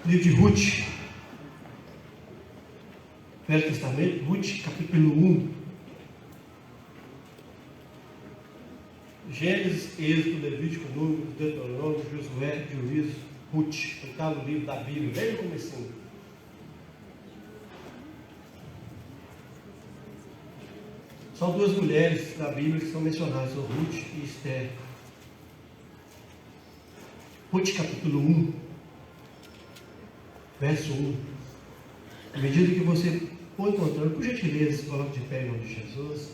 Livro de Ruth, Velho Testamento, Ruth, capítulo 1. Gênesis, Êxodo, Levítico, Número, Deuteronômio, Josué, Juízo, Ruth, oitavo livro da Bíblia, bem no comecinho. São duas mulheres da Bíblia que são mencionadas, são Ruth e Esther. Ruth, capítulo 1, verso 1. À medida que você for encontrando, por gentileza, se coloque de pé em nome de Jesus.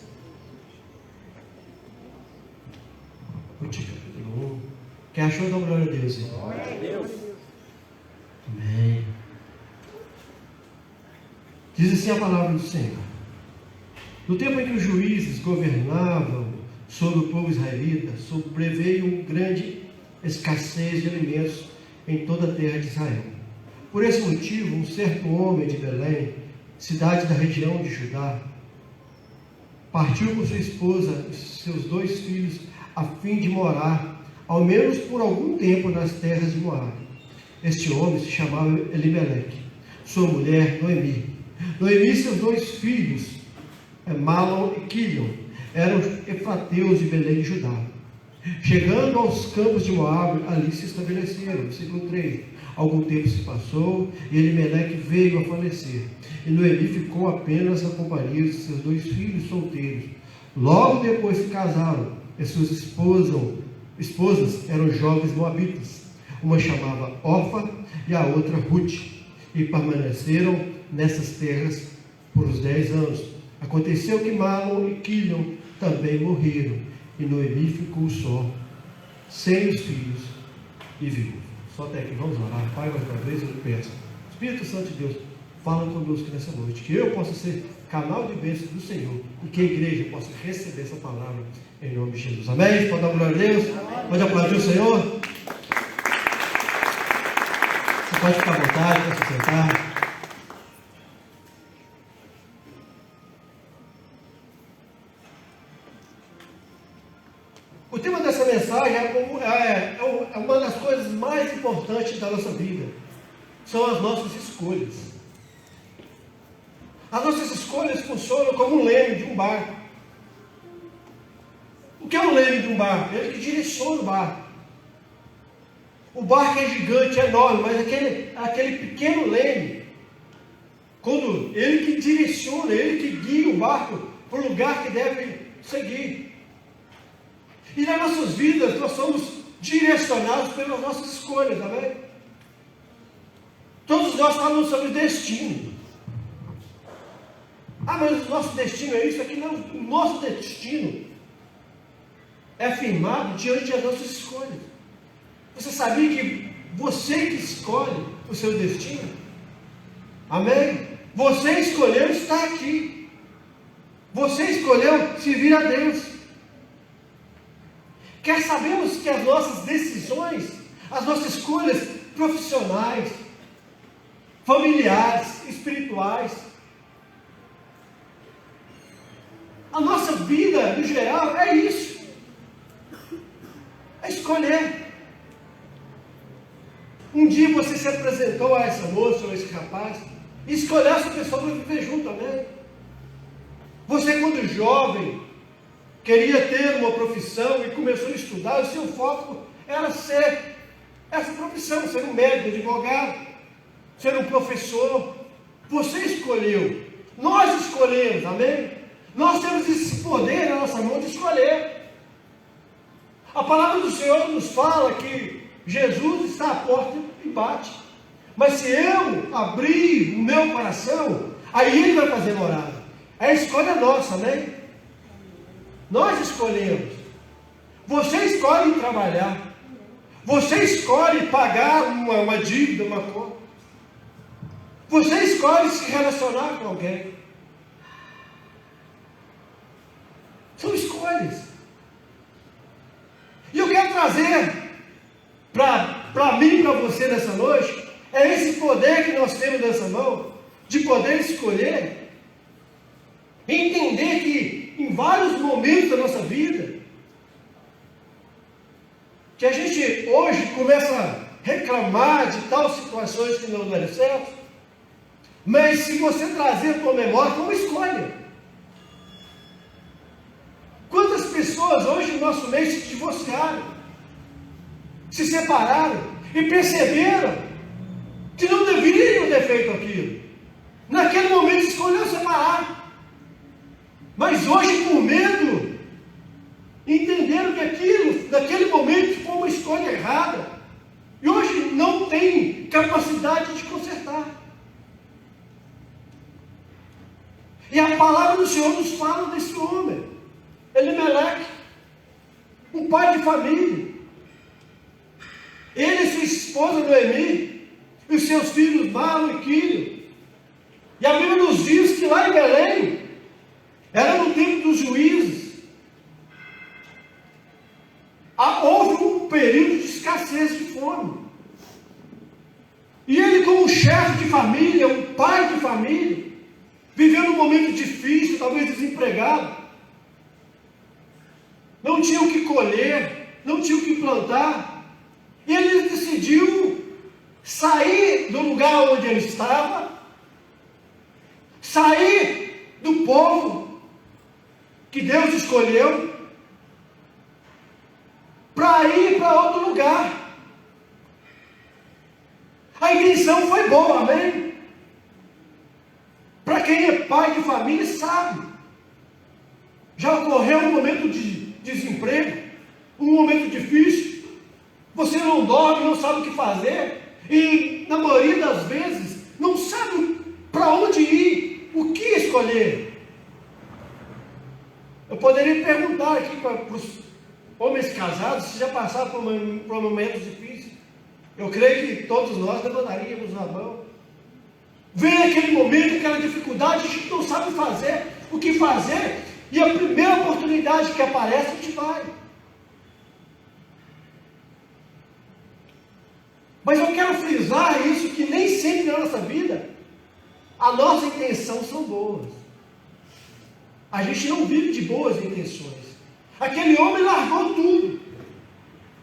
Ruth, capítulo 1. Quem achou, dá uma glória a Deus, irmão. Glória a Deus. Amém. Diz assim a palavra do Senhor. No tempo em que os juízes governavam sobre o povo israelita, sobreveio grande escassez de alimentos em toda a terra de Israel. Por esse motivo, um certo homem de Belém, cidade da região de Judá, partiu com sua esposa e seus 2 filhos a fim de morar, ao menos por algum tempo, nas terras de Moabe. Este homem se chamava Elimeleque, sua mulher Noemi. Noemi e seus 2 filhos, Malom e Quilion, eram efrateus de Belém de Judá. Chegando aos campos de Moabe, ali se estabeleceram. Versículo 3. Algum tempo se passou e Elimeleque veio a falecer. E Noemi ficou apenas na companhia de seus 2 filhos solteiros. Logo depois se casaram, e suas esposas eram jovens moabitas. Uma chamava Orfa e a outra Ruth. E permaneceram nessas terras por uns 10 anos. Aconteceu que Malom e Quilion também morreram, e Noemi ficou só, sem os filhos e viúva. Só até aqui, vamos orar. Pai, mais uma vez eu peço, Espírito Santo de Deus, fala conosco nessa noite, que eu possa ser canal de bênção do Senhor, e que a igreja possa receber essa palavra, em nome de Jesus. Amém? Pode dar glória a Deus? Pode aplaudir o Senhor? Você pode ficar à vontade, pode se sentar. O tema dessa mensagem é uma das coisas mais importantes da nossa vida. São as nossas escolhas. As nossas escolhas funcionam como um leme de um barco. O que é um leme de um barco? Ele que direciona o barco. O barco é gigante, é enorme, mas aquele pequeno leme, quando ele que direciona, ele que guia o barco para o lugar que deve seguir. E nas nossas vidas, nós somos direcionados pelas nossas escolhas, amém? Todos nós falamos sobre destino. Mas o nosso destino é isso aqui? Não, o nosso destino é firmado diante das nossas escolhas. Você sabia que você que escolhe o seu destino? Amém? Você escolheu estar aqui. Você escolheu servir a Deus. Quer sabemos que as nossas decisões, as nossas escolhas profissionais, familiares, espirituais, a nossa vida no geral é isso. É escolher. Um dia você se apresentou a essa moça ou a esse rapaz e escolheu essa pessoa para viver junto, amém? Você, quando jovem, queria ter uma profissão e começou a estudar, o seu foco era ser essa profissão, ser um médico, advogado, ser um professor. Você escolheu, nós escolhemos, amém? Nós temos esse poder na nossa mão de escolher. A palavra do Senhor nos fala que Jesus está à porta e bate. Mas se eu abrir o meu coração, aí Ele vai fazer morada. É a escolha nossa, amém? Nós escolhemos. Você escolhe trabalhar. Você escolhe pagar uma dívida, uma conta. Você escolhe se relacionar com alguém. São escolhas. E eu quero trazer para mim e para você nessa noite, é esse poder que nós temos nessa mão, de poder escolher, e entender que em vários momentos da nossa vida, que a gente hoje começa a reclamar de tal situações que não deram certo, mas se você trazer a tua memória, foi uma escolha. Quantas pessoas hoje no nosso meio se divorciaram, se separaram e perceberam que não deveriam ter feito aquilo. Naquele momento escolheu separar, mas hoje, por medo, entenderam que aquilo, naquele momento, foi uma escolha errada, e hoje não tem capacidade de consertar. E a palavra do Senhor nos fala desse homem, Elimeleque, um pai de família. Ele e sua esposa Noemi, e os seus filhos Malo e Quílio. E a Bíblia nos diz que lá em Belém, era no tempo dos juízes, houve um período de escassez de fome. E ele, como chefe de família, um pai de família, vivendo um momento difícil, talvez desempregado, não tinha o que colher, não tinha o que plantar, e ele decidiu sair do lugar onde ele estava, sair do povo que Deus escolheu, para ir para outro lugar. A intenção foi boa, amém? Para quem é pai de família sabe, já ocorreu um momento de desemprego, um momento difícil, você não dorme, não sabe o que fazer, e na maioria das vezes não sabe para onde ir, o que escolher. Eu poderia perguntar aqui para os homens casados se já passaram por momentos difíceis. Eu creio que todos nós levantaríamos a mão. Vem aquele momento, aquela dificuldade, a gente não sabe o que fazer, e a primeira oportunidade que aparece, a gente vai. Mas eu quero frisar isso, que nem sempre na nossa vida, a nossa intenção são boas. A gente não vive de boas intenções. Aquele homem largou tudo,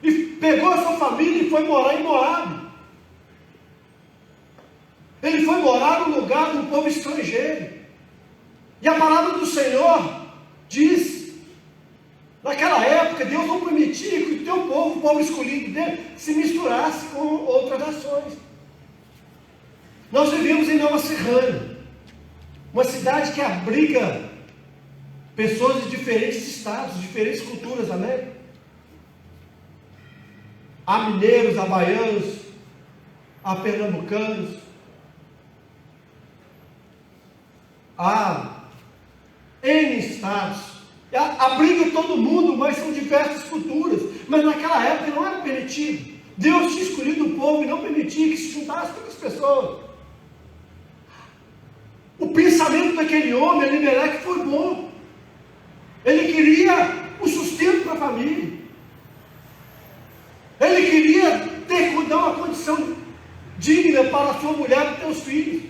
e pegou a sua família e foi morar em Moabe. Ele foi morar no lugar de um povo estrangeiro. E a palavra do Senhor diz, naquela época, Deus não permitia que o teu povo, o povo escolhido dele, se misturasse com outras nações. Nós vivemos em Nova Serrana, uma cidade que abriga pessoas de diferentes estados, diferentes culturas, amém? Há mineiros, há baianos, há pernambucanos, há N estados, abriga todo mundo, mas são diversas culturas. Mas naquela época não era permitido. Deus tinha escolhido o povo e não permitia que se juntasse com as pessoas. O pensamento daquele homem, Elimeleque, foi bom. Ele queria o sustento para a família. Ele queria dar uma condição digna para a sua mulher e para os seus filhos.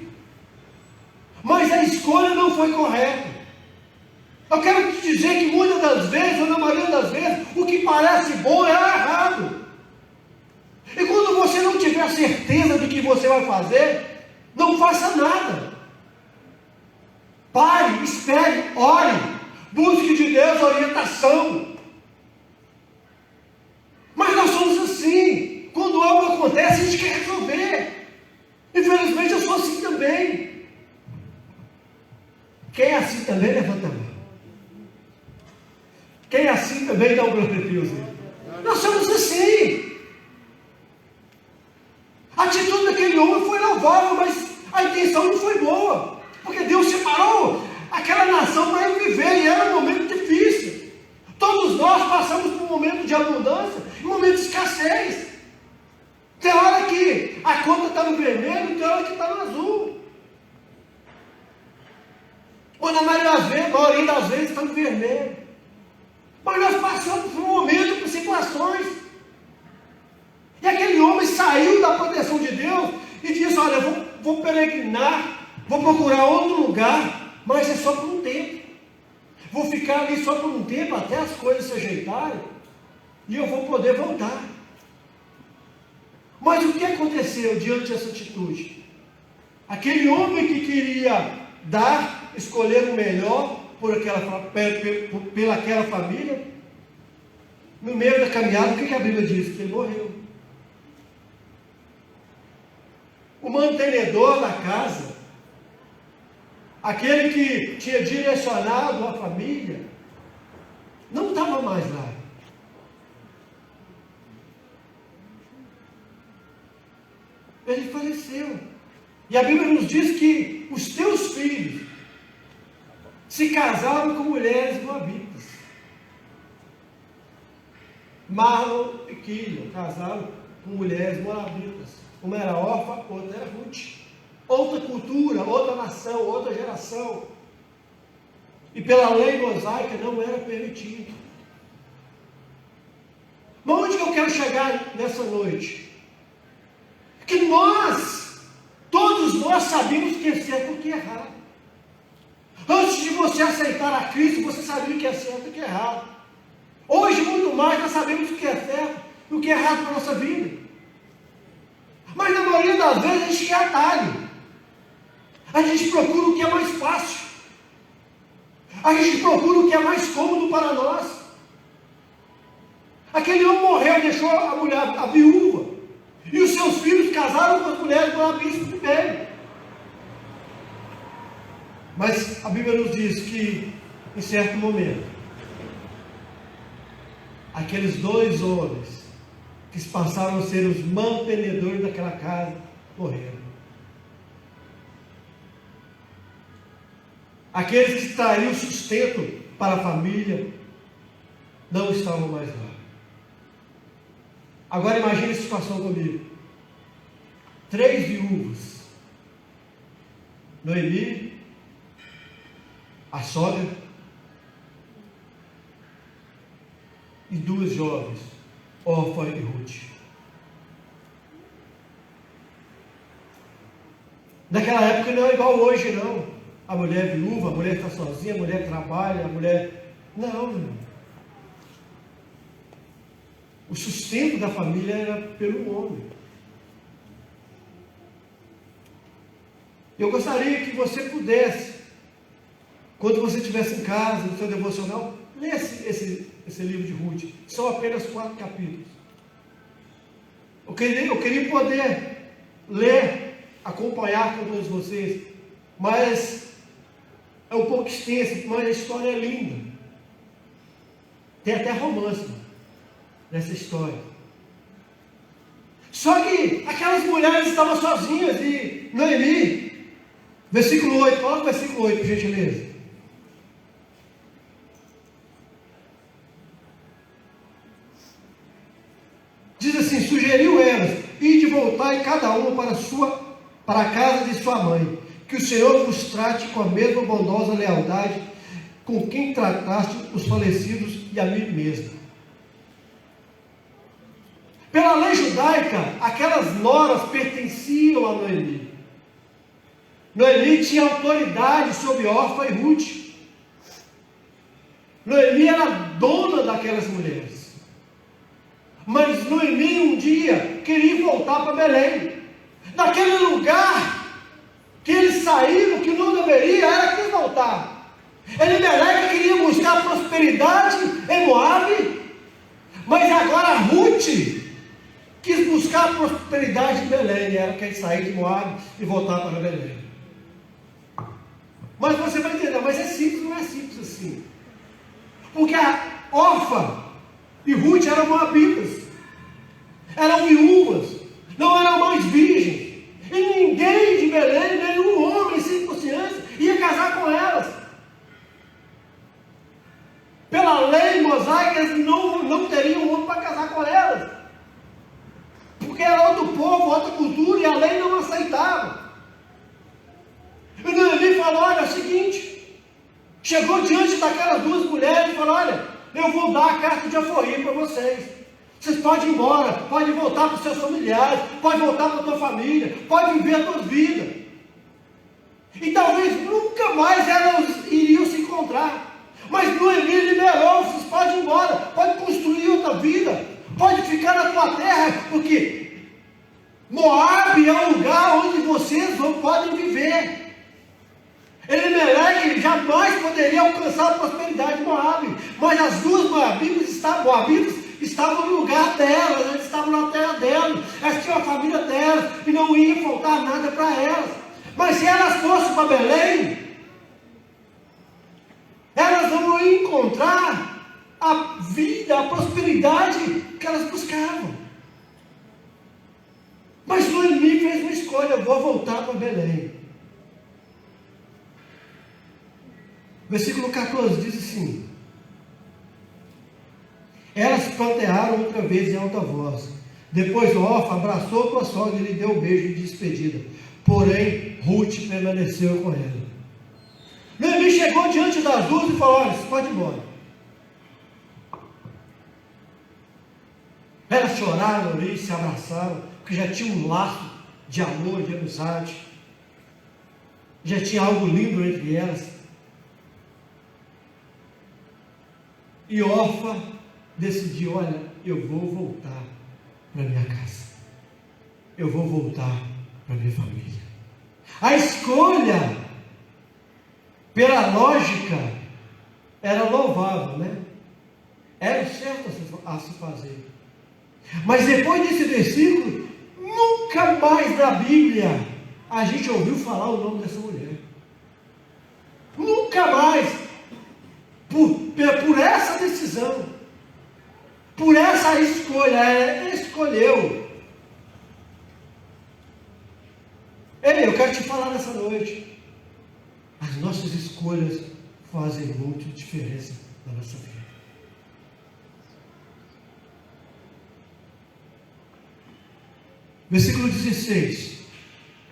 Mas a escolha não foi correta. Eu quero te dizer que muitas das vezes, ou na maioria das vezes, o que parece bom é errado. E quando você não tiver certeza do que você vai fazer, não faça nada. Pare, espere, ore, busque de Deus orientação. Mas nós somos assim. Quando algo acontece, a gente quer resolver. Infelizmente eu sou assim também. Quem é assim também, levanta a mão. Quem é assim também, dá um glória a Deus. Nós somos assim. A atitude daquele homem foi louvável, mas a intenção não foi boa. Porque Deus separou aquela nação para ir viver, e era um momento difícil. Todos nós passamos por um momento de abundância e um momento de escassez. Tem hora que a conta está no vermelho, tem hora que está no azul. Ou na maioria das vezes está no vermelho. Mas nós passamos por um momento, por situações. E aquele homem saiu da proteção de Deus e disse: olha, eu vou peregrinar, vou procurar outro lugar, mas é só por um tempo. Vou ficar ali só por um tempo, até as coisas se ajeitarem, e eu vou poder voltar. Mas o que aconteceu diante dessa atitude? Aquele homem que queria escolher o melhor pelaquela família, no meio da caminhada, o que a Bíblia diz? Que ele morreu. O mantenedor da casa, aquele que tinha direcionado a família, não estava mais lá. Ele faleceu. E a Bíblia nos diz que os teus filhos se casaram com mulheres moabitas. Marlon e Quilion casaram com mulheres moabitas. Uma era Orfa, outra era Ruth. Outra cultura, outra nação, outra geração. E pela lei mosaica não era permitido. Mas onde que eu quero chegar nessa noite? Que todos nós sabemos o que é certo e o que é errado. Antes de você aceitar a Cristo, você sabia o que é certo e o que é errado. Hoje, muito mais, nós sabemos o que é certo e o que é errado para a nossa vida. Mas na maioria das vezes a gente quer atalho. A gente procura o que é mais fácil. A gente procura o que é mais cômodo para nós. Aquele homem morreu, deixou a mulher, a viúva. E os seus filhos casaram com as mulheres do abismo primeiro. Mas a Bíblia nos diz que, em certo momento, aqueles dois homens, que passaram a ser os mantenedores daquela casa, morreram. Aqueles que trariam sustento para a família, não estavam mais lá. Agora imagine a situação comigo. 3 viúvas. Noemi, a sogra, e 2 jovens, Orfa e Ruth. Naquela época não é igual hoje, não. A mulher viúva, a mulher está sozinha, a mulher trabalha, a mulher... Não. O sustento da família era pelo homem. Eu gostaria que você pudesse, quando você estivesse em casa, no seu devocional, lesse esse livro de Ruth. São apenas 4 capítulos. Eu queria poder ler, acompanhar com todos vocês, mas é um pouco extenso, mas a história é linda. Tem até romance nessa história. Só que aquelas mulheres estavam sozinhas e Noemi, versículo 8, coloca o versículo 8, por gentileza. Diz assim: sugeriu elas, ide voltar cada uma para a casa de sua mãe, que o Senhor vos trate com a mesma bondosa lealdade com quem trataste os falecidos e a mim mesmo. Pela lei judaica, aquelas noras pertenciam a Noemi. Noemi tinha autoridade sobre Orfa e Ruth. Noemi era dona daquelas mulheres. Mas Noemi um dia queria voltar para Belém. Naquele lugar que eles saíram, que não deveria, era que voltar. Elimelec queria buscar prosperidade em Moabe, mas agora Ruth quis buscar prosperidade em Belém. Ela quer sair de Moabe e voltar para Belém. Mas você vai entender, mas é simples, não é simples assim. Porque a Orfa e Ruth eram moabitas, eram viúvas, não eram mais virgens. E ninguém de Belém, nenhum homem sem consciência, ia casar com elas. Pela lei mosaica, eles não teriam homem para casar com elas. Porque era outro povo, outra cultura, e a lei não aceitava. E Noemi falou: olha, é o seguinte, chegou diante daquelas 2 mulheres e falou: olha, eu vou dar a carta de alforria para vocês. Vocês podem ir embora, podem voltar para os seus familiares, podem voltar para a tua família, podem viver a tua vida. E talvez nunca mais elas iriam se encontrar. Mas Noemi liberou: vocês podem ir embora, podem construir outra vida, pode ficar na tua terra, porque Moabe é um lugar onde vocês não podem viver. Elimeleque jamais poderia alcançar a prosperidade de Moabe, mas as duas moabitas estavam no lugar delas, elas estavam na terra delas, elas tinham a família delas, e não ia faltar nada para elas. Mas se elas fossem para Belém, elas não iam encontrar a vida, a prosperidade que elas buscavam. Mas Noemi fez uma escolha: eu vou voltar para Belém. Versículo 14 diz assim: elas plantearam outra vez em alta voz. Depois Orfa abraçou sua sogra e lhe deu um beijo de despedida. Porém, Ruth permaneceu com ela. Noemi chegou diante das duas e falou: olha, você pode ir embora. Elas choraram ali, se abraçaram, porque já tinha um laço de amor, de amizade. Já tinha algo lindo entre elas. E Orfa decidiu: olha, eu vou voltar para minha casa. Eu vou voltar para minha família. A escolha, pela lógica, era louvável, né? Era certo a se fazer. Mas depois desse versículo, nunca mais na Bíblia a gente ouviu falar o nome dessa mulher. Nunca mais. Por essa decisão, por essa escolha, ela escolheu. Ei, eu quero te falar nessa noite: as nossas escolhas fazem muita diferença na nossa vida. Versículo 16,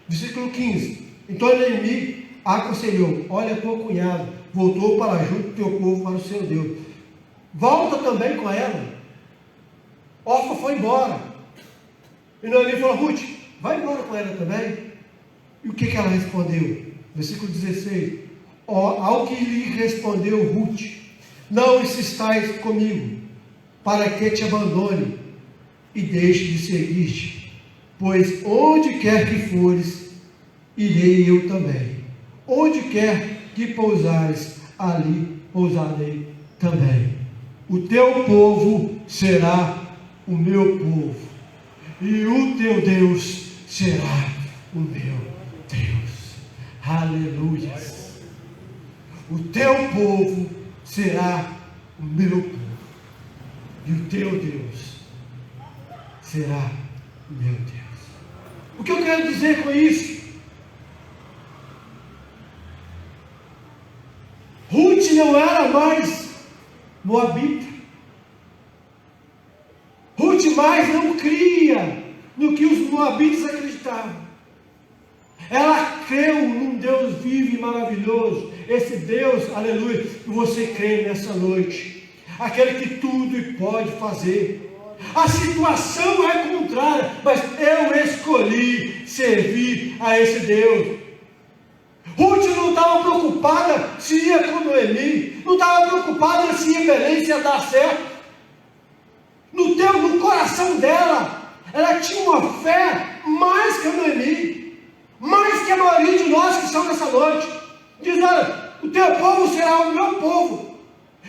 versículo 15. Então Noemi aconselhou: olha, tua cunhada voltou para junto do teu povo, para o seu Deus. Volta também com ela. Orfa foi embora. E Noemi falou: Ruth, vai embora com ela também. E o que ela respondeu? Versículo 16. Ao que lhe respondeu Ruth: não insistais comigo, para que te abandone e deixe de seguir-te. Pois onde quer que fores, irei eu também. Onde quer que pousares, ali pousarei também. O teu povo será o meu povo, e o teu Deus será o meu Deus. Aleluia. O teu povo será o meu povo, e o teu Deus será o meu Deus. O que eu quero dizer com isso? Ruth não era mais moabita. Ruth mais não cria no que os moabitas acreditavam. Ela creu num Deus vivo e maravilhoso. Esse Deus, aleluia, que você crê nessa noite. Aquele que tudo pode fazer. A situação é contrária, mas eu escolhi servir a esse Deus. Ruth não estava preocupada se ia com Noemi, não estava preocupada se ia Belém, se ia dar certo. No coração dela, ela tinha uma fé mais que a Noemi, mais que a maioria de nós que estão nessa noite. Diz: olha, o teu povo será o meu povo,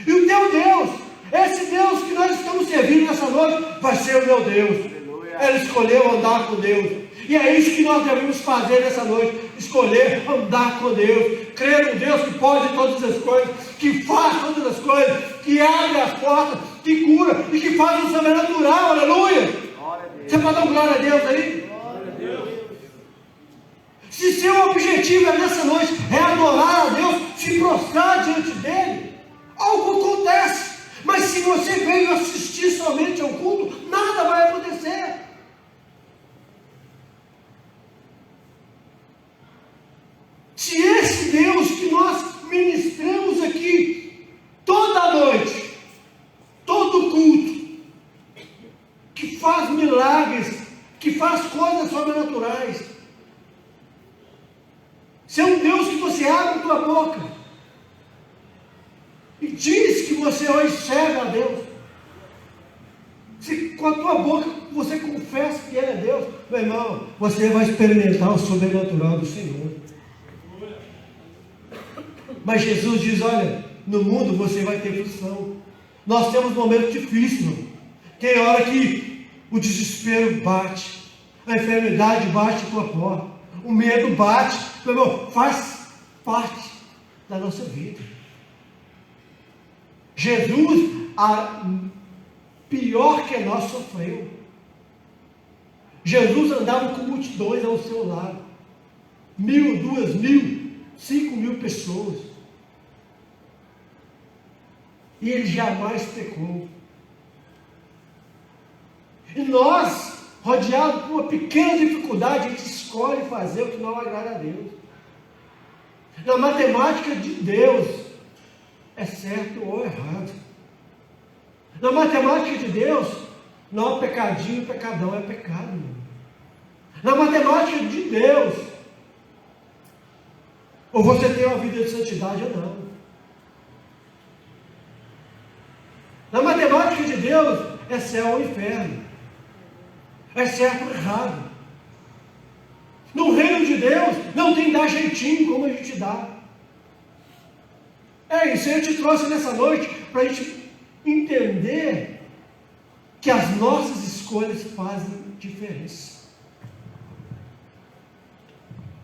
e o teu Deus, esse Deus que nós estamos servindo nessa noite, vai ser o meu Deus. Ela escolheu andar com Deus. E é isso que nós devemos fazer nessa noite: escolher andar com Deus, crer no Deus que pode todas as coisas, que faz todas as coisas, que abre as portas, que cura e que faz o sobrenatural. Aleluia! Você pode dar glória a Deus aí? Glória a Deus. Se seu objetivo é nessa noite é adorar a Deus, se prostrar diante dele, algo acontece. Mas se você veio assistir somente ao culto, nada vai acontecer. Se esse Deus que nós ministramos aqui toda noite, todo culto, que faz milagres, que faz coisas sobrenaturais, se é um Deus que você abre a tua boca e diz que você hoje serve a Deus, Se com a tua boca você confessa que Ele é Deus, meu irmão, você vai experimentar o sobrenatural do Senhor. Mas Jesus diz, olha, no mundo você vai ter aflição. Nós temos momentos difíceis, irmão. Tem hora que o desespero bate, a enfermidade bate a tua porta, o medo bate, meu irmão, faz parte da nossa vida. Jesus, pior que nós, sofreu. Jesus andava com multidões ao seu lado, 1.000, 2.000, 5.000 pessoas, e ele jamais pecou. E nós, rodeados por uma pequena dificuldade, a gente escolhe fazer o que não agrada a Deus. Na matemática de Deus, é certo ou errado. Na matemática de Deus, não é pecadinho e pecadão, é pecado. Meu. Na matemática de Deus, ou você tem uma vida de santidade ou não. Na matemática de Deus, é céu ou inferno. É certo ou errado. No reino de Deus, não tem dar jeitinho como a gente dá. É isso, eu te trouxe nessa noite para a gente entender que as nossas escolhas fazem diferença.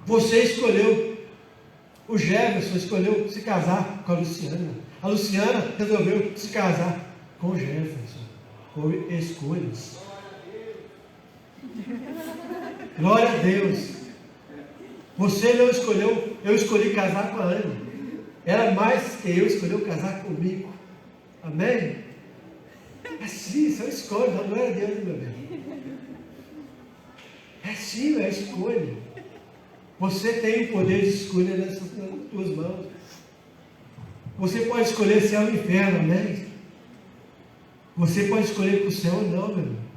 Você escolheu, o Jefferson escolheu se casar com a Luciana. A Luciana resolveu se casar com o Jefferson. Com escolhas. Glória a Deus. Você não escolheu, eu escolhi casar com a Ana. Ela mais que eu escolheu casar comigo. Amém? Assim, são escolhas, não é Deus, meu bem. É sim, é escolha. Você tem o poder de escolha nas tuas mãos. Você pode escolher céu ou inferno, amém? Você pode escolher para o céu ou não, meu irmão.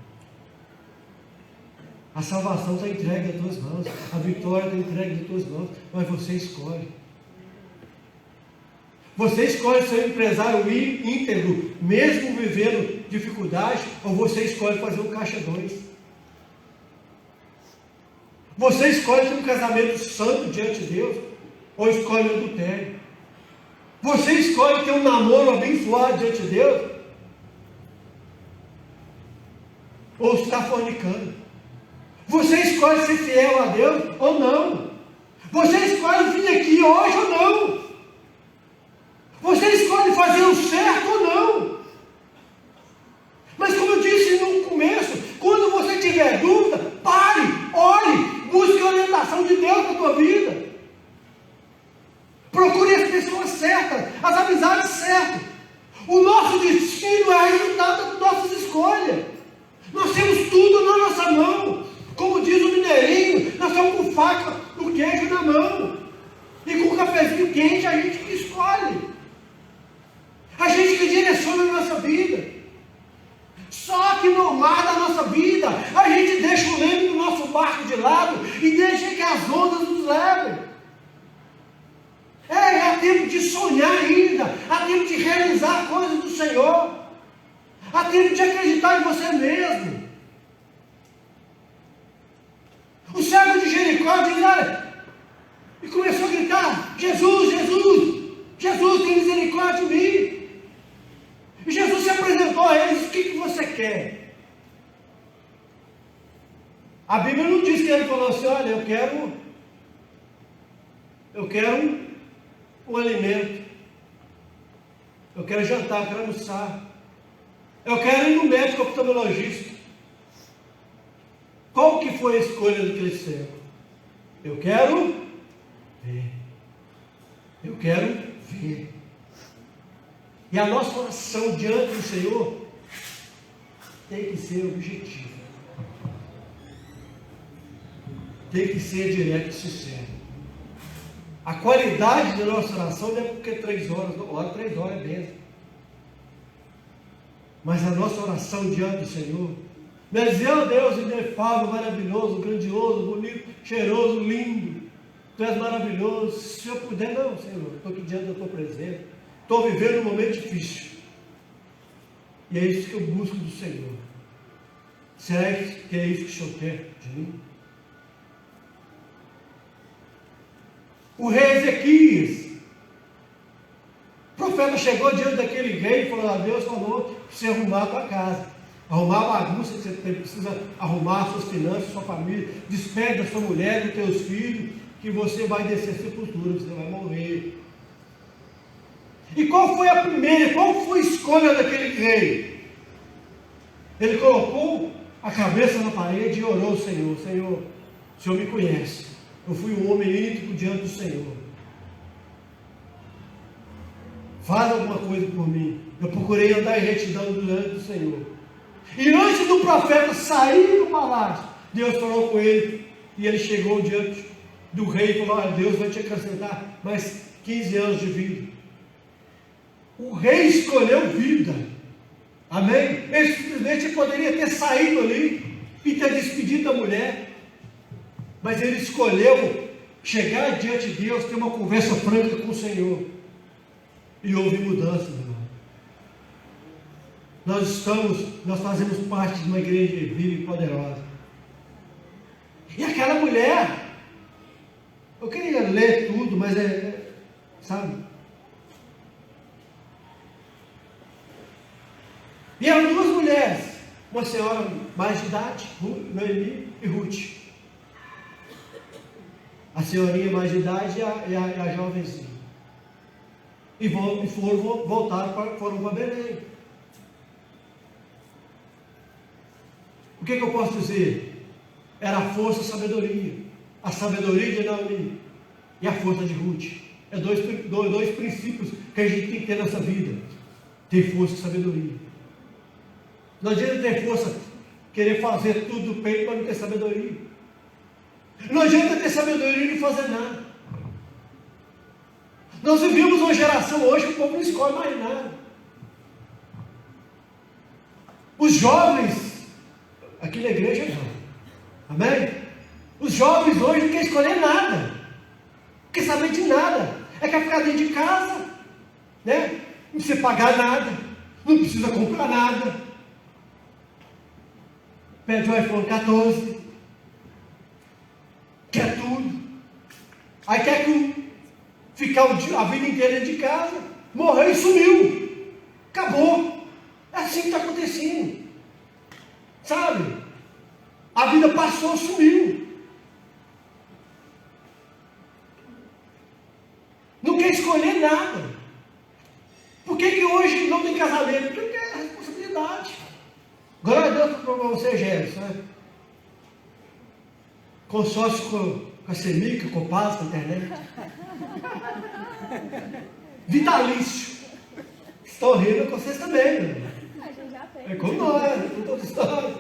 A salvação está entregue nas tuas mãos. A vitória está entregue nas tuas mãos. Mas você escolhe. Você escolhe ser um empresário íntegro, mesmo vivendo dificuldade, ou você escolhe fazer um caixa 2. Você escolhe ter um casamento santo diante de Deus, ou escolhe o adultério. Você escolhe ter um namoro abençoado diante de Deus, ou está fornicando. Você escolhe ser fiel a Deus ou não. Você escolhe vir aqui hoje ou não. Você escolhe fazer o certo ou não. Mas como eu disse no começo, quando você tiver dúvida, pare, ore, busque a orientação de Deus na tua vida. Procure as pessoas certas, as amizades certas. O nosso destino é resultado das nossas escolhas. Nós temos tudo na nossa mão. Como diz o mineirinho, nós estamos com faca no queijo na mão. E com o cafezinho quente a gente que escolhe. A gente que direciona a nossa vida. Só que no mar da nossa vida, a gente deixa o leme do nosso barco de lado e deixa que as ondas nos levem. Há tempo de sonhar ainda, há tempo de realizar coisas do Senhor, há tempo de acreditar em você mesmo. O cego de Jericó diz, olha, e começou a gritar, Jesus, Jesus, Jesus, tem misericórdia de mim. E Jesus se apresentou a eles, o que você quer? A Bíblia não diz que ele falou assim, olha, eu quero um alimento, eu quero jantar, eu quero almoçar, eu quero ir no médico oftalmologista. Qual que foi a escolha daquele cego? Eu quero ver. Eu quero ver. E a nossa oração diante do Senhor tem que ser objetiva. Tem que ser direta e sincera. A qualidade da nossa oração não é porque 3 horas, não, ora 3 horas é mesmo. Mas a nossa oração diante do Senhor, não é dizer, oh Deus, inefável, maravilhoso, grandioso, bonito, cheiroso, lindo, Tu és maravilhoso. Se eu puder, não, Senhor, estou aqui diante da Tua presença, estou vivendo um momento difícil. E é isso que eu busco do Senhor. Será que é isso que o Senhor quer de mim? O rei Ezequias, o profeta chegou diante daquele rei e falou: Deus falou para você arrumar a tua casa, arrumar a bagunça que você tem, precisa arrumar suas finanças, sua família, despede da sua mulher, dos teus filhos, que você vai descer a sepultura, você vai morrer. E qual foi a escolha daquele rei? Ele colocou a cabeça na parede e orou ao Senhor: Senhor, o Senhor me conhece, eu fui um homem íntegro diante do Senhor, faz alguma coisa por mim. Eu procurei andar em retidão diante do Senhor. E antes do profeta sair do palácio, Deus falou com ele, e ele chegou diante do rei e falou: Deus vai te acrescentar mais 15 anos de vida. O rei escolheu vida. Amém? Ele simplesmente poderia ter saído ali e ter despedido da mulher, mas ele escolheu chegar diante de Deus, ter uma conversa franca com o Senhor, e houve mudança, meu irmão. Nós fazemos parte de uma igreja viva e poderosa. E aquela mulher, eu queria ler tudo, mas sabe? E eram duas mulheres, uma senhora mais de idade, Noemi e Ruth. A senhorinha mais de idade e a jovenzinha. E foram para Belém. O que eu posso dizer? Era a força e a sabedoria. A sabedoria de Noemi e a força de Ruth. É dois princípios que a gente tem que ter nessa vida: ter força e sabedoria. Não adianta ter força, querer fazer tudo do peito, para não ter sabedoria. Não adianta ter sabedoria e não fazer nada. Nós vivemos uma geração hoje que o povo não escolhe mais nada. Os jovens, aqui na igreja não. Amém? Os jovens hoje não querem escolher nada. Não quer saber de nada. Quer ficar dentro de casa, né? Não precisa pagar nada. Não precisa comprar nada. Pede o iPhone 14. Quer tudo. Aí quer ficar a vida inteira dentro de casa. Morreu e sumiu. Acabou. É assim que está acontecendo. Sabe? A vida passou, sumiu. Não quer escolher nada. Por que hoje não tem casamento? Porque não quer responsabilidade. Glória a Deus para você, Gerson, né? Consórcio com a Semica, com o Paz, com a internet. Vitalício. Estou rindo com vocês também, né? A gente já tem. É com nós, com toda história.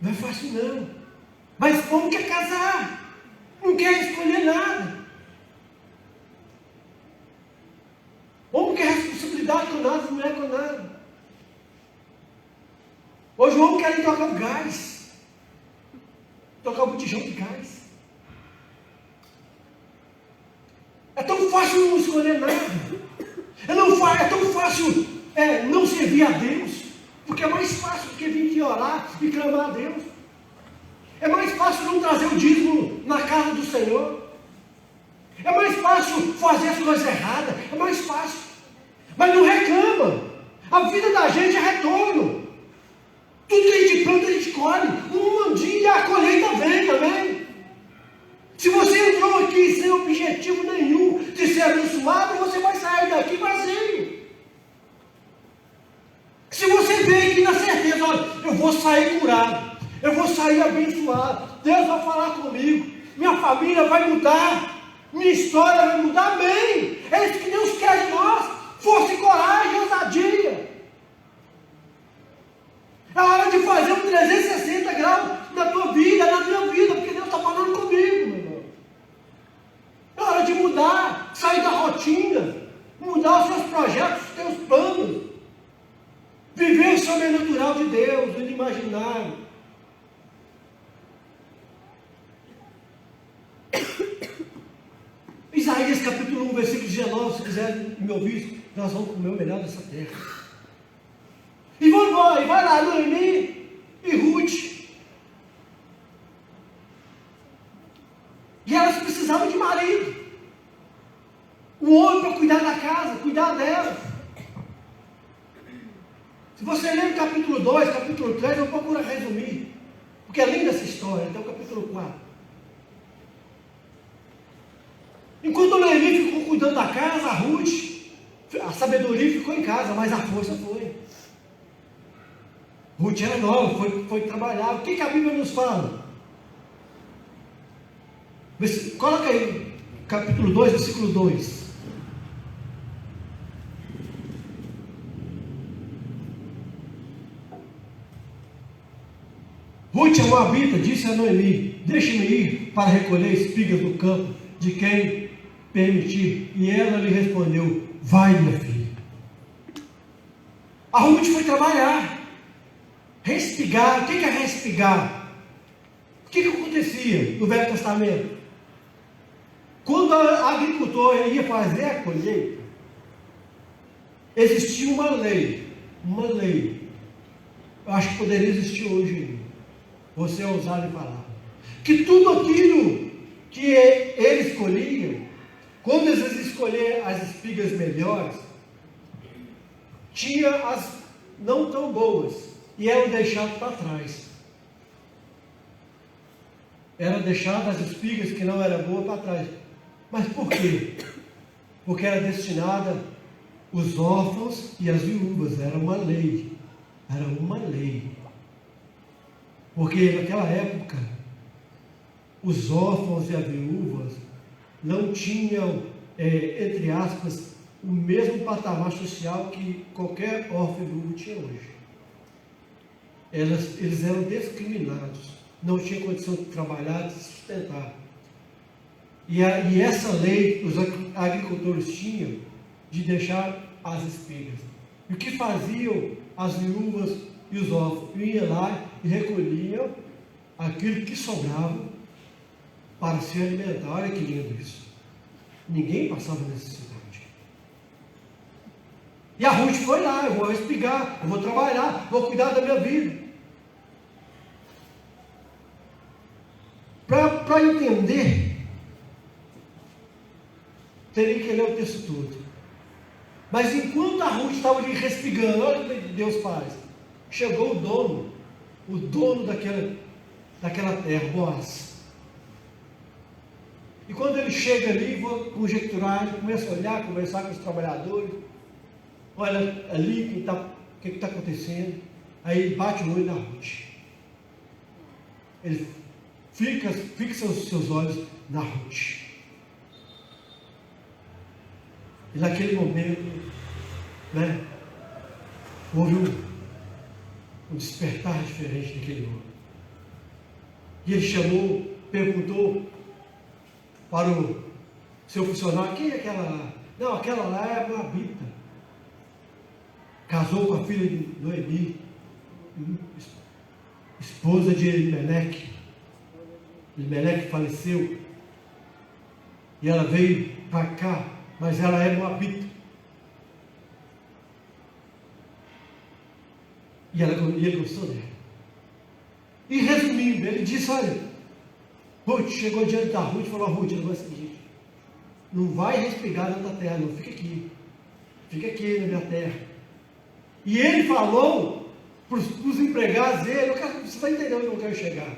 Não é fácil não. Mas como quer casar? Não quer escolher nada. Homem quer responsabilidade com nada, mulher com nada. Hoje o homem quer trocar o gás. Trocar o botijão de gás. É tão fácil não escolher nada. É tão fácil não servir a Deus. Porque é mais fácil do que vir aqui orar e clamar a Deus. É mais fácil não trazer o dízimo na casa do Senhor. É mais fácil fazer as coisas erradas. É mais fácil. Mas não reclama. A vida da gente é retorno. Tudo que a gente planta, a gente colhe. Um dia a colheita vem também. Se você entrou aqui sem objetivo nenhum de ser abençoado, você vai sair daqui vazio. Se você vem aqui na certeza: olha, eu vou sair curado, eu vou sair abençoado, Deus vai falar comigo, minha família vai mudar, minha história vai mudar, amém. É isso que Deus quer de nós: força e coragem, ousadia. É hora de fazer um 360 graus na tua vida, na minha vida, porque Deus está falando comigo, meu irmão. É hora de mudar, sair da rotina, mudar os seus projetos, os teus planos, viver o sobrenatural de Deus, o inimaginável. Isaías capítulo 1, versículo 19, se quiser me ouvir, nós vamos comer o melhor dessa terra. ó, e vai lá, Noemi e Ruth. E elas precisavam de marido. Um homem para cuidar da casa, cuidar dela. Se você ler o capítulo 2, capítulo 3, eu procuro resumir. Porque é linda essa história, até o capítulo 4. Enquanto Noemi ficou cuidando da casa, a Ruth, a sabedoria ficou em casa, mas a força foi. Ruth era nova, foi trabalhar. O que a Bíblia nos fala? Coloca aí, capítulo 2, versículo 2. Ruth, a moabita, disse a Noemi: deixe-me ir para recolher espigas do campo de quem permitir. E ela lhe respondeu: vai, minha filha. A Ruth foi trabalhar, respigar. O que é respigar? O que acontecia no Velho Testamento? Quando a agricultor ia fazer a colheita, existia uma lei. Eu acho que poderia existir hoje. Você é ousado em falar. Que tudo aquilo que eles escolhiam, quando eles escolhiam as espigas melhores, tinha as não tão boas e eram deixadas para trás. Eram deixadas as espigas que não eram boas para trás. Mas por quê? Porque era destinada os órfãos e as viúvas. Era uma lei. Era uma lei. Porque naquela época, os órfãos e as viúvas não tinham, entre aspas, o mesmo patamar social que qualquer órfão e viúva tinha hoje. Eles eram discriminados, não tinham condição de trabalhar, de se sustentar. E essa lei os agricultores tinham de deixar as espigas. E o que faziam as viúvas e os órfãos? Iam lá e recolhiam aquilo que sobrava para se alimentar. Olha que lindo isso. Ninguém passava necessidade. E a Ruth foi lá: eu vou espigar, eu vou trabalhar, vou cuidar da minha vida. Para entender, teria que ler o texto todo. Mas enquanto a Ruth estava ali respigando, olha o que Deus faz. Chegou o dono daquela terra, Boaz. E quando ele chega ali, vou conjecturar, ele começa a olhar, conversar com os trabalhadores. Olha ali o que está acontecendo. Aí ele bate o olho na Ruth. Ele fixa os seus olhos na Ruth. E naquele momento, houve um despertar diferente daquele homem. E ele perguntou para o seu funcionário: quem é aquela lá? Não, aquela lá é a moabita. Casou com a filha de Noemi, esposa de Elimeleque. Elimeleque faleceu. E ela veio para cá, mas ela é moabita. E ele gostou dela. E resumindo, ele disse: olha, Ruth, chegou diante da Ruth e falou: Ruth, o negócio é o seguinte, não vai respigar na tua terra, não, fica aqui na minha terra. E ele falou para os empregados dele: você está entendendo onde eu quero chegar?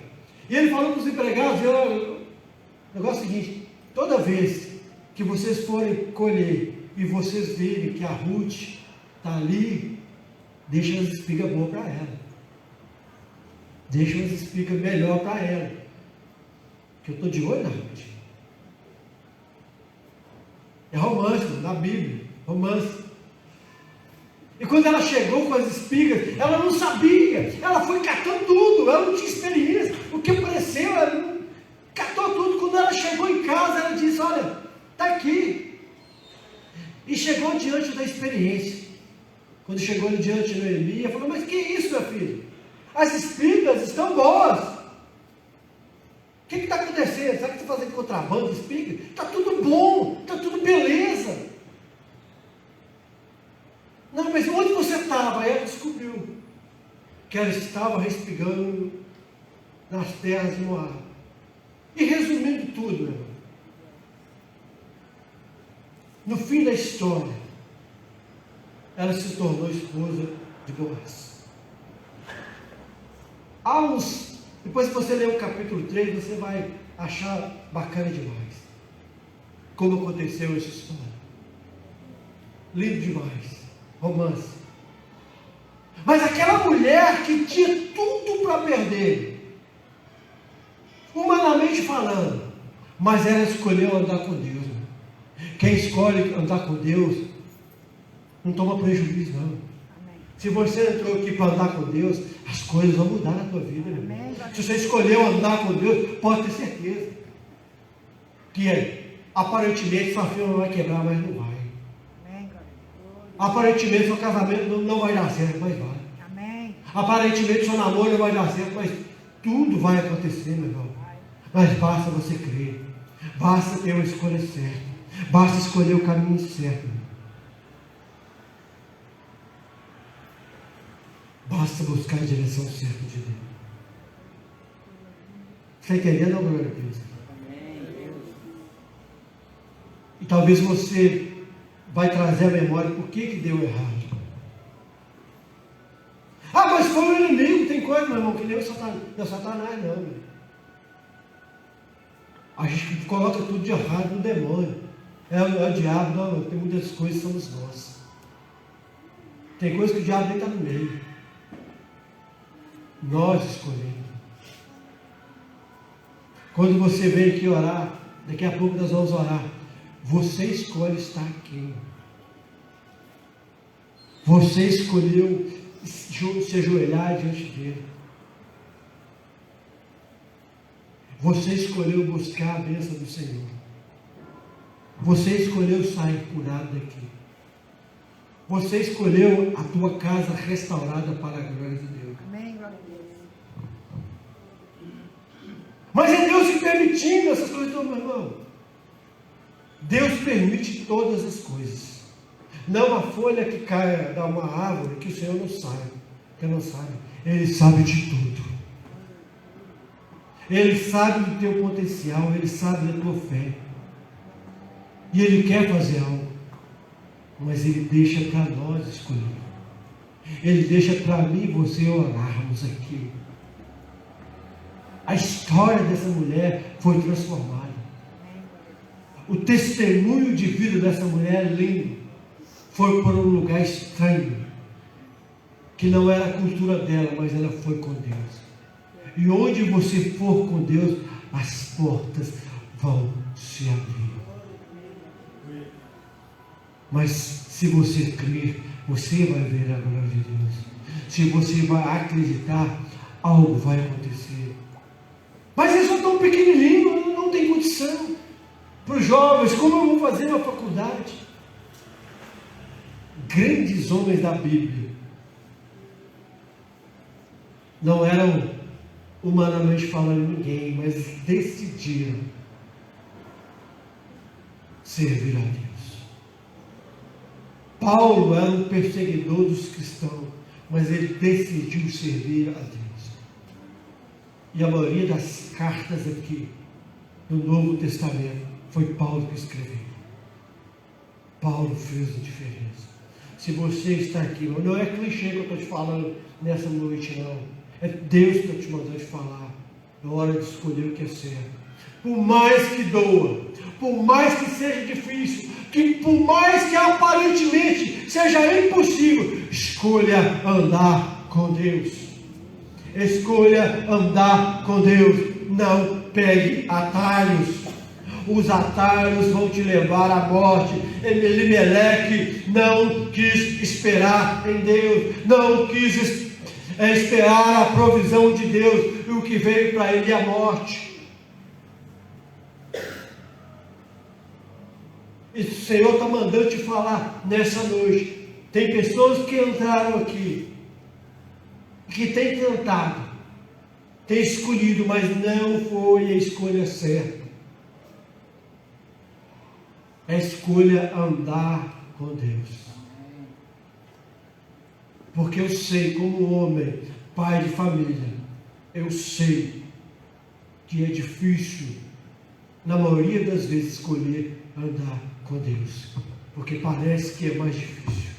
E ele falou para os empregados: o negócio é o seguinte, toda vez que vocês forem colher e vocês verem que a Ruth está ali, deixa as espigas boas para ela. Deixa as espigas melhor para ela. Que eu estou de olho na Ruth. É romance, na Bíblia. Romance. E quando ela chegou com as espigas, ela não sabia. Ela foi catando tudo. Ela não tinha experiência. O que apareceu, ela catou tudo. Quando ela chegou em casa, ela disse: olha, está aqui. E chegou diante da experiência. Quando chegou diante de Noemi, ela falou: mas que isso, meu filho? As espigas estão boas. O que está acontecendo? Será que você está fazendo contrabando de espiga? Está tudo bom, está tudo beleza. Não, mas onde você estava? Aí ela descobriu. que ela estava respingando nas terras de Moab. E resumindo tudo, meu irmão, no fim da história, ela se tornou esposa de Boaz. Depois que você ler o capítulo 3, você vai achar bacana demais como aconteceu essa história. Lindo demais, romance. Mas aquela mulher que tinha tudo para perder, humanamente falando, mas ela escolheu andar com Deus. Quem escolhe andar com Deus não toma prejuízo, não. Amém. Se você entrou aqui para andar com Deus, as coisas vão mudar na tua vida. Amém. Se você escolheu andar com Deus, pode ter certeza que aparentemente sua firma vai quebrar, mas não vai. Amém. Aparentemente seu casamento não vai dar certo, mas vai. Amém. Aparentemente seu namoro não vai dar certo, mas tudo vai acontecer, meu irmão. Mas basta você crer, basta ter uma escolha certa, basta escolher o caminho certo. Basta buscar a direção certa de Deus. Está entendendo, glória a Deus? E talvez você vai trazer a memória por que deu errado. Ah, mas foi o inimigo. Tem coisa, meu irmão, que nem o Satanás, não. Meu. A gente coloca tudo de errado no demônio. É o diabo, não. Tem muitas coisas que somos nós. Tem coisas que o diabo nem está no meio. Nós escolhemos. Quando você vem aqui orar, daqui a pouco nós vamos orar. Você escolhe estar aqui. Você escolheu se ajoelhar diante dele. Você escolheu buscar a bênção do Senhor. Você escolheu sair curado daqui. Você escolheu a tua casa restaurada para a glória de Deus. Amém, glória a Deus. Mas é Deus que permitindo essas coisas, meu irmão. Deus permite todas as coisas. Não a folha que cai da uma árvore que o Senhor não sabe. Que não sabe. Ele sabe de tudo. Ele sabe do teu potencial. Ele sabe da tua fé. E Ele quer fazer algo. Mas Ele deixa para nós escolher. Ele deixa para mim e você orarmos aqui. A história dessa mulher foi transformada. O testemunho de vida dessa mulher lindo foi por um lugar estranho, que não era a cultura dela, mas ela foi com Deus. E onde você for com Deus, as portas vão se abrir. Mas se você crer, você vai ver a glória de Deus. Se você vai acreditar, algo vai acontecer. Mas eles são tão pequenininhos, não tem condição. Para os jovens, como eu vou fazer na faculdade? Grandes homens da Bíblia não eram humanamente falando ninguém, mas decidiram servir a Deus. Paulo era um perseguidor dos cristãos, mas ele decidiu servir a Deus. E a maioria das cartas aqui do Novo Testamento foi Paulo que escreveu. Paulo fez a diferença. Se você está aqui, não é clichê que eu estou te falando nessa noite, não. É Deus que está te mandando te falar. É hora de escolher o que é certo. Por mais que doa, por mais que seja difícil, que por mais que aparentemente seja impossível, escolha andar com Deus. Escolha andar com Deus. Não pegue atalhos. Os atalhos vão te levar à morte. Elimeleque não quis esperar em Deus, não quis esperar a provisão de Deus, e o que veio para ele é a morte. E o Senhor está mandando te falar nessa noite. Tem pessoas que entraram aqui, que têm tentado, têm escolhido, mas não foi a escolha certa. É a escolha andar com Deus. Porque eu sei, como homem, pai de família, eu sei que é difícil, na maioria das vezes, escolher andar com Deus, porque parece que é mais difícil.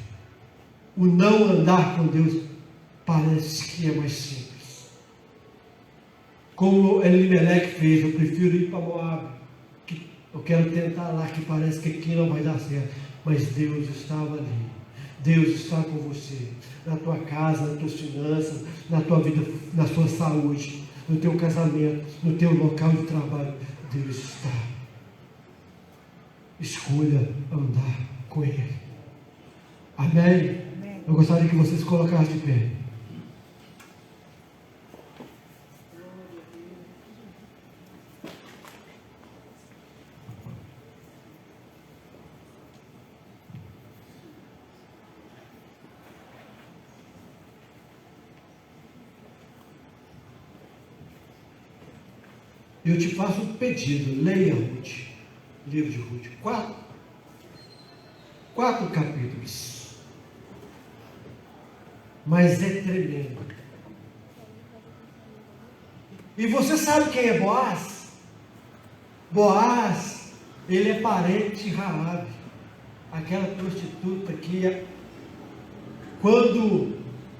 O não andar com Deus parece que é mais simples. Como Elimelec fez, eu prefiro ir para Moab, que eu quero tentar lá, que parece que aqui não vai dar certo, mas Deus estava ali. Deus está com você, na tua casa, nas tuas finanças, na tua vida, na tua saúde, no teu casamento, no teu local de trabalho. Deus está. Escolha andar com Ele. Amém? Eu gostaria que vocês colocassem de pé. Eu te faço um pedido, leia Ruth, livro de Ruth, 4 capítulos, mas é tremendo. E você sabe quem é Boaz? Boaz, ele é parente de Raabe, aquela prostituta que, quando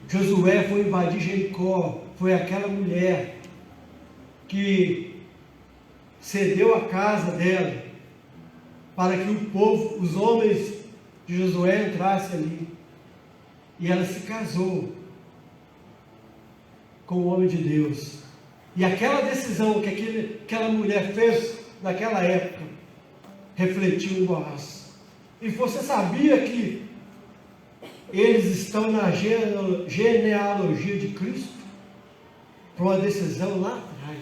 Josué foi invadir Jericó, foi aquela mulher que cedeu a casa dela para que o povo, os homens de Josué entrassem ali. E ela se casou com o homem de Deus. E aquela decisão que aquela mulher fez naquela época refletiu em Boaz. E você sabia que eles estão na genealogia de Cristo? Por uma decisão lá atrás,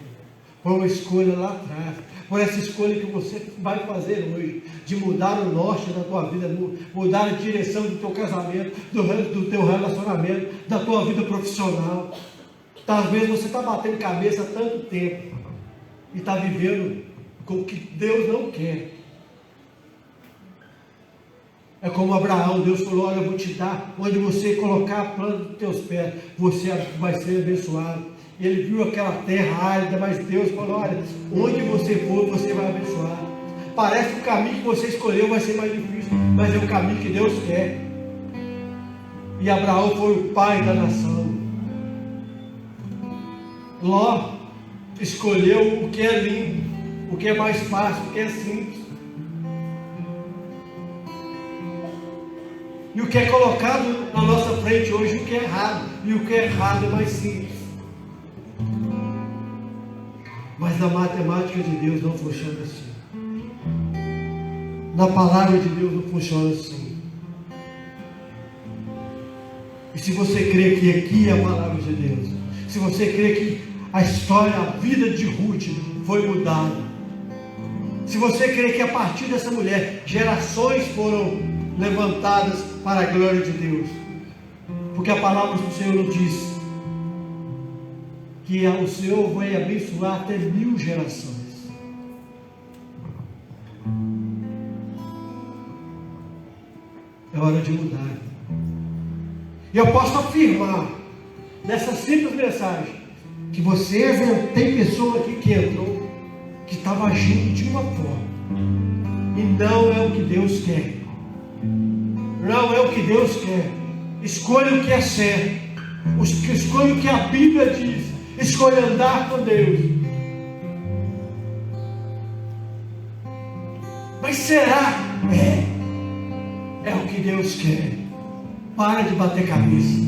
por uma escolha lá atrás, por essa escolha que você vai fazer hoje, de mudar o norte da tua vida, mudar a direção do teu casamento, do teu relacionamento, da tua vida profissional. Talvez você está batendo cabeça há tanto tempo e está vivendo com o que Deus não quer. É como Abraão, Deus falou: olha, eu vou te dar, onde você colocar a planta dos teus pés, você vai ser abençoado. Ele viu aquela terra árida, mas Deus falou: olha, onde você for, você vai abençoar. Parece que o caminho que você escolheu vai ser mais difícil, mas é o caminho que Deus quer. E Abraão foi o pai da nação. Ló escolheu o que é lindo, o que é mais fácil, o que é simples. E o que é colocado na nossa frente hoje, o que é errado. E o que é errado é mais simples. Mas na matemática de Deus não funciona assim. Na palavra de Deus não funciona assim. E se você crê que aqui é a palavra de Deus, se você crê que a história, a vida de Ruth foi mudada, se você crê que a partir dessa mulher, gerações foram levantadas para a glória de Deus, porque a palavra do Senhor nos diz que o Senhor vai abençoar até 1000 gerações. É hora de mudar. E eu posso afirmar nessa simples mensagem que tem pessoa aqui que entrou, que estava agindo de uma forma, e não é o que Deus quer. Não é o que Deus quer. Escolha o que é certo. Escolha o que a Bíblia diz. Escolha andar com Deus. Mas será? É o que Deus quer. Para de bater cabeça.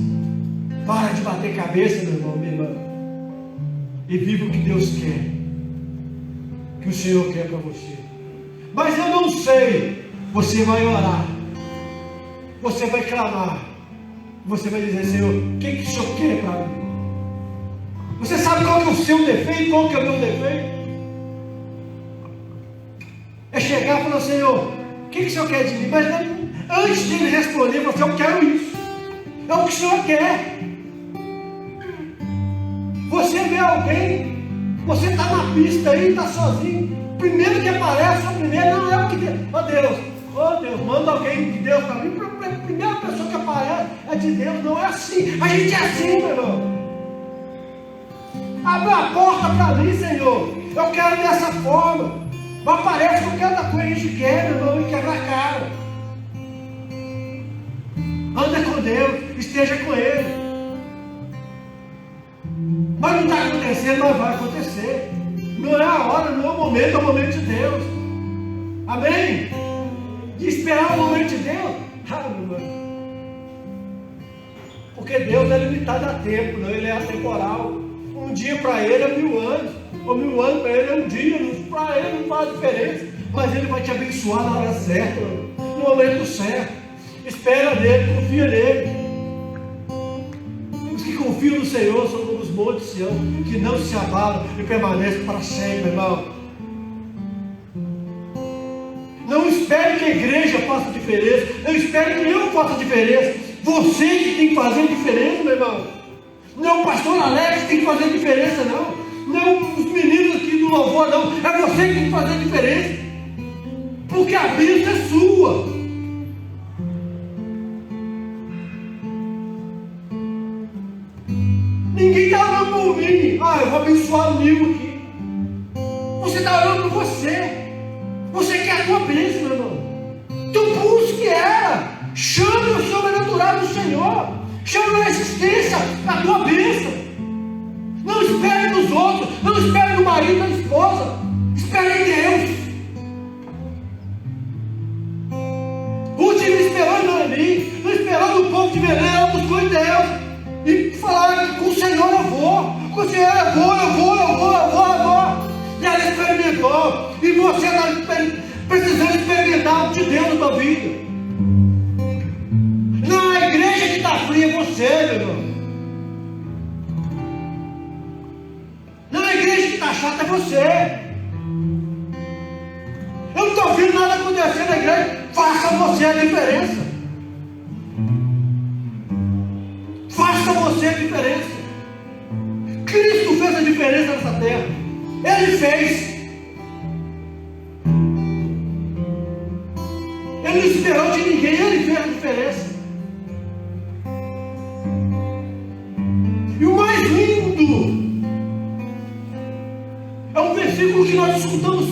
Para de bater cabeça, meu irmão, minha irmã. E viva o que Deus quer. Que o Senhor quer para você. Mas eu não sei. Você vai orar. Você vai clamar. Você vai dizer: Senhor, o que o Senhor quer para mim? Você sabe qual que é o seu defeito? Qual que é o meu defeito? É chegar e falar: Senhor, o que o Senhor quer de mim? Mas antes de ele responder, você: eu quero isso. É o que o Senhor quer. Você vê alguém, você está na pista aí, está sozinho. Primeiro que aparece, o primeiro não é o que Deus. Oh Deus, manda alguém de Deus para mim. A primeira pessoa que aparece é de Deus. Não é assim. A gente é assim, meu irmão. Abre a porta para mim, Senhor. Eu quero dessa forma. Mas parece que eu quero da coisa que a gente quer, meu irmão, e quebra a cara. Anda com Deus, esteja com Ele. Mas não está acontecendo, mas vai acontecer. Não é a hora, não é o momento, é o momento de Deus. Amém? De esperar o momento de Deus. Ah, meu irmão. Porque Deus é limitado a tempo, não? Ele é atemporal. Um dia para Ele é 1000 anos. Ou 1000 anos para Ele é um dia. Para Ele não faz diferença. Mas Ele vai te abençoar na hora certa, no momento certo. Espera nele, confia nele. Os que confiam no Senhor são como os montes de Sião, que não se abalam e permanecem para sempre, irmão. Não espere que a igreja faça diferença. Não espere que eu faça diferença. Você que tem que fazer diferença, meu irmão. Não é o pastor Alex que tem que fazer diferença, não. Não é os meninos aqui do louvor, não. É você que tem que fazer diferença. Porque a bênção é sua. Ninguém está orando por mim. Eu vou abençoar o Nil aqui. Você está orando por você. Você quer a tua bênção, meu irmão. Tu busque ela. Chame o sobrenatural do Senhor. Chame a existência da tua bênção. Não espere dos outros. Não espere do marido, da esposa. Espere em Deus. Ruth não esperou em Noemi. Não esperou do povo de Belém. Ela buscou em Deus. E falaram que com o Senhor eu vou. Com o Senhor eu vou. E ela experimentou. E você está precisando experimentar algo de Deus na tua vida. Não, a igreja que está fria é você, meu irmão. Não, a igreja que está chata é você. Eu não estou vendo nada acontecer na igreja. Faça você a diferença. Faça você a diferença. Cristo fez a diferença nessa terra. Ele fez. Ele não esperou de ninguém. Ele fez a diferença. E o mais lindo é um versículo que nós escutamos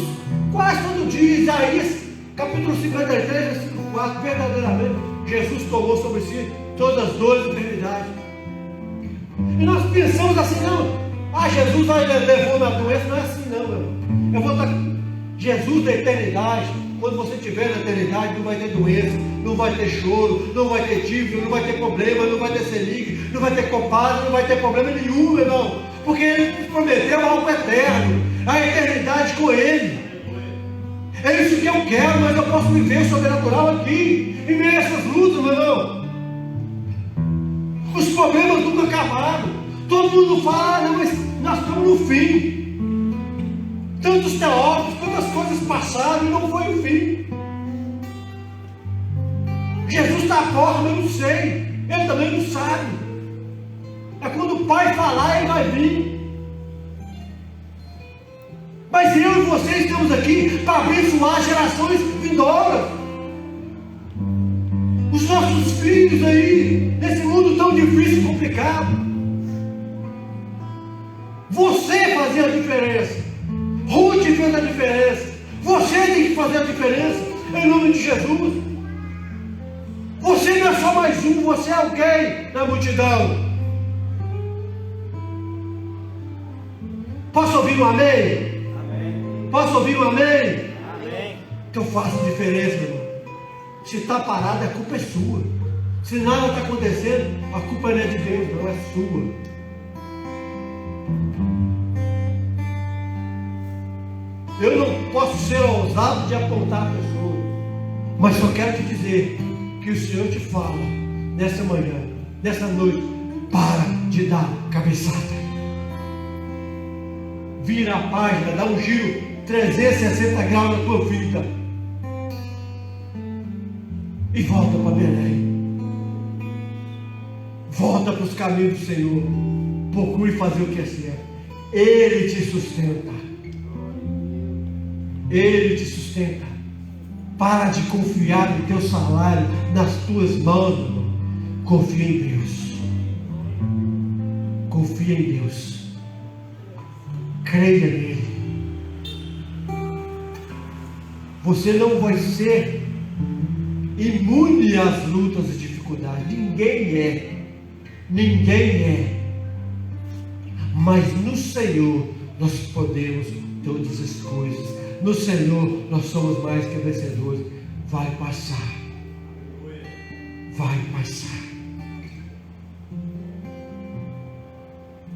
quase todo dia. Isaías capítulo 53, versículo 4. Verdadeiramente Jesus tomou sobre si todas as dores da eternidade. E nós pensamos assim, não. Jesus vai levou na doença. Não é assim, não, meu irmão. Eu vou estar Jesus da eternidade. Quando você estiver na eternidade, não vai ter doença, não vai ter choro, não vai ter dívida, não vai ter problema, não vai ter selic, não vai ter compadre, não vai ter problema nenhum, meu irmão. Porque Ele prometeu algo eterno, a eternidade com Ele. É isso que eu quero, mas eu posso viver sobrenatural aqui, em meio a essas lutas, meu irmão. Os problemas nunca acabaram. Todo mundo fala, não, mas nós estamos no fim. Tantos teólogos, tantas coisas passaram e não foi o fim. Jesus está à porta, eu não sei. Ele também não sabe. É quando o Pai falar, Ele vai vir. Mas eu e você estamos aqui para abençoar gerações vindouras. Os nossos filhos aí, nesse mundo tão difícil e complicado. Você fazia a diferença. Ruth fez a diferença. Você tem que fazer a diferença. Em nome de Jesus. Você não é só mais um. Você é alguém na multidão. Posso ouvir um amém? Amém. Posso ouvir um amém? Amém. Que eu faço diferença, meu irmão. Se está parado, a culpa é sua. Se nada está acontecendo, a culpa não é de Deus, não é sua. Eu não posso ser ousado de apontar a pessoa, mas só quero te dizer que o Senhor te fala nessa manhã, nessa noite: para de dar cabeçada. Vira a página, dá um giro 360 graus na tua vida e volta para Belém. Volta para os caminhos do Senhor. Procure fazer o que é certo. Ele te sustenta. Ele te sustenta. Para de confiar no teu salário nas tuas mãos, meu irmão. Confia em Deus. Confia em Deus. Creia nele. Você não vai ser imune às lutas e dificuldades. Ninguém é. Ninguém é. Mas no Senhor nós podemos todas as coisas. No Senhor nós somos mais que vencedores. Vai passar. Vai passar.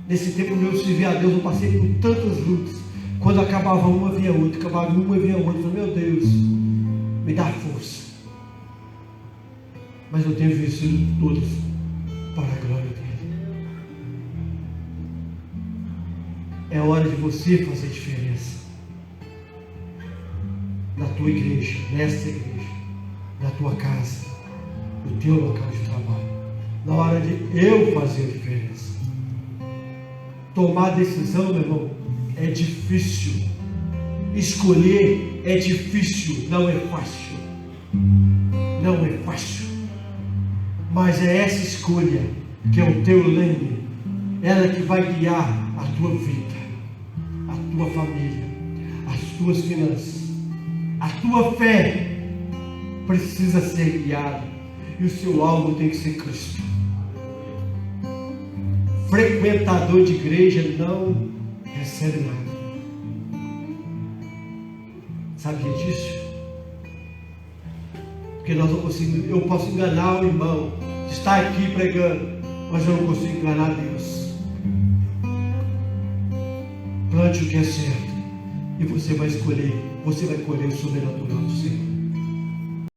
Nesse tempo meu servir a Deus, eu passei por tantas lutas. Quando acabava uma, vinha outra. Acabava uma, vinha outra. Eu falei, meu Deus, me dá força. Mas eu tenho vencido todas para a glória dele. É hora de você fazer diferença. Na tua igreja, nessa igreja, na tua casa, no teu local de trabalho. Na hora de eu fazer a diferença. Tomar decisão, meu irmão, é difícil. Escolher é difícil, não é fácil. Não é fácil. Mas é essa escolha que é o teu leme, ela que vai guiar a tua vida, a tua família, as tuas finanças. A tua fé precisa ser guiada e o seu alvo tem que ser Cristo. Frequentador de igreja não recebe nada. Sabia disso? Porque nós não conseguimos. Eu posso enganar o irmão, estar aqui pregando, mas eu não consigo enganar Deus. Plante o que é certo e você vai escolher, você vai colher o sobrenatural do Senhor.